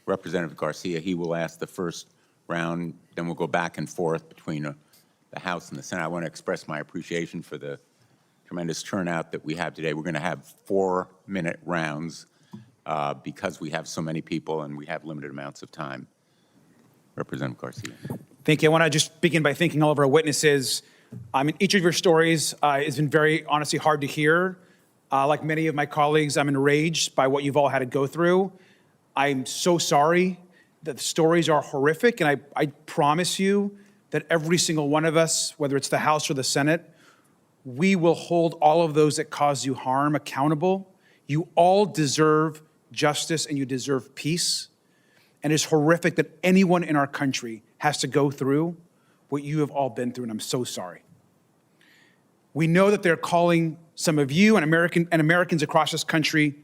Representative Garcia. He will ask the first round, then we'll go back and forth between the House and the Senate. I want to express my appreciation for the tremendous turnout that we have today. We're going to have 4-minute rounds because we have so many people and we have limited amounts of time. Representative Garcia. Thank you. I want to just begin by thanking all of our witnesses. Each of your stories has been very, honestly, hard to hear. Like many of my colleagues, I'm enraged by what you've all had to go through. I'm so sorry that the stories are horrific, and I promise you that every single one of us, whether it's the House or the Senate, we will hold all of those that cause you harm accountable. You all deserve justice and you deserve peace. And it's horrific that anyone in our country has to go through what you have all been through, and I'm so sorry. We know that they're calling some of you and Americans across this country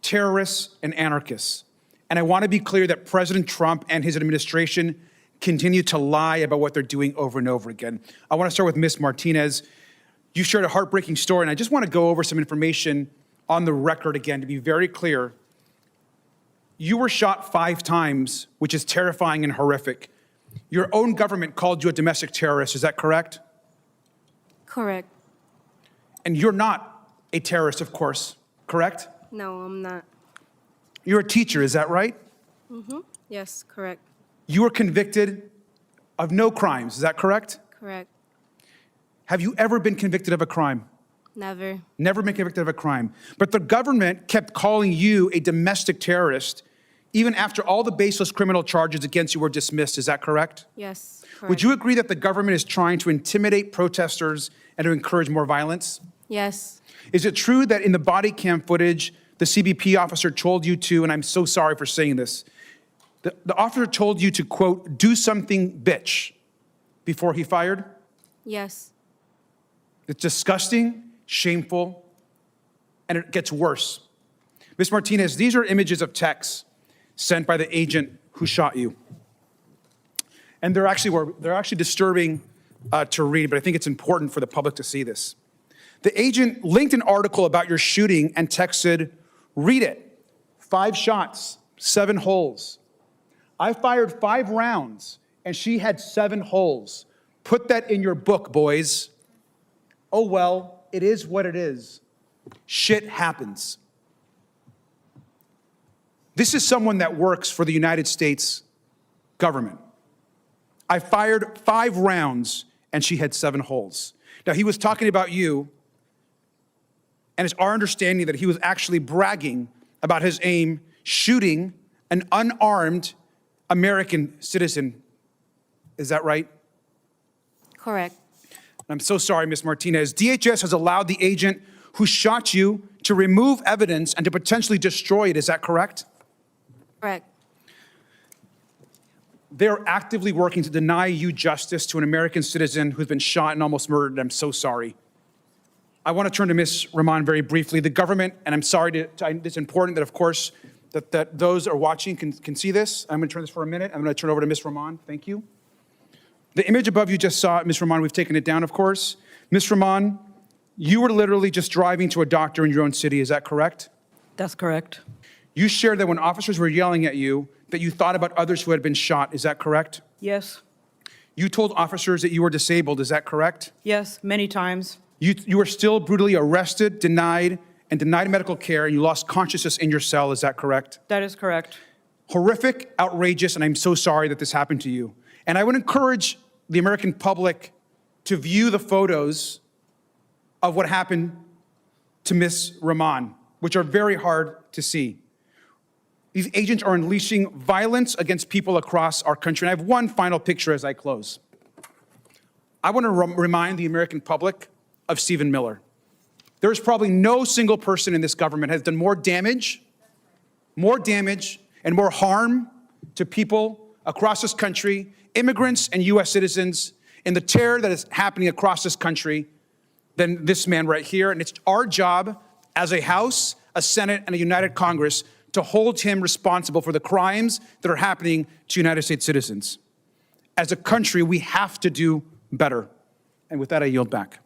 terrorists and anarchists. And I want to be clear that President Trump and his administration continue to lie about what they're doing over and over again. I want to start with Ms. Martinez. You shared a heartbreaking story, and I just want to go over some information on the record again to be very clear. You were shot 5 times, which is terrifying and horrific. Your own government called you a domestic terrorist, is that correct? Correct. And you're not a terrorist, of course, correct? No, I'm not. You're a teacher, is that right? Yes, correct. You were convicted of no crimes, is that correct? Correct. Have you ever been convicted of a crime? Never. Never been convicted of a crime. But the government kept calling you a domestic terrorist even after all the baseless criminal charges against you were dismissed, is that correct? Yes, correct. Would you agree that the government is trying to intimidate protesters and to encourage more violence? Yes. Is it true that in the body cam footage, the CBP officer told you to, and I'm so sorry for saying this, the officer told you to, quote, do something, bitch, before he fired? Yes. It's disgusting, shameful, and it gets worse. Ms. Martinez, these are images of texts sent by the agent who shot you. And they're actually disturbing to read, but I think it's important for the public to see this. The agent linked an article about your shooting and texted, read it, 5 shots, 7 holes. I fired 5 rounds and she had 7 holes. Put that in your book, boys. Oh well, it is what it is. Shit happens. This is someone that works for the United States government. I fired 5 rounds and she had 7 holes. Now, he was talking about you, and it's our understanding that he was actually bragging about his aim shooting an unarmed American citizen. Is that right? Correct. I'm so sorry, Ms. Martinez. DHS has allowed the agent who shot you to remove evidence and to potentially destroy it. Is that correct? Correct. They're actively working to deny you justice to an American citizen who's been shot and almost murdered. I'm so sorry. I want to turn to Ms. Raman very briefly. The government, and I'm sorry, it's important that, of course, that those are watching can see this. I'm going to turn this for a minute. I'm going to turn over to Ms. Raman. Thank you. The image above you just saw, Ms. Raman, we've taken it down, of course. Ms. Raman, you were literally just driving to a doctor in your own city. Is that correct? That's correct. You shared that when officers were yelling at you, that you thought about others who had been shot. Is that correct? Yes. You told officers that you were disabled. Is that correct? Yes, many times. You were still brutally arrested, denied medical care, and you lost consciousness in your cell. Is that correct? That is correct. Horrific, outrageous, and I'm so sorry that this happened to you. And I would encourage the American public to view the photos of what happened to Ms. Raman, which are very hard to see. These agents are unleashing violence against people across our country. And I have one final picture as I close. I want to remind the American public of Stephen Miller. There is probably no single person in this government has done more damage and more harm to people across this country, immigrants and U.S. citizens, in the terror that is happening across this country than this man right here. And it's our job as a House, a Senate, and a united Congress to hold him responsible for the crimes that are happening to United States citizens. As a country, we have to do better. And with that, I yield back.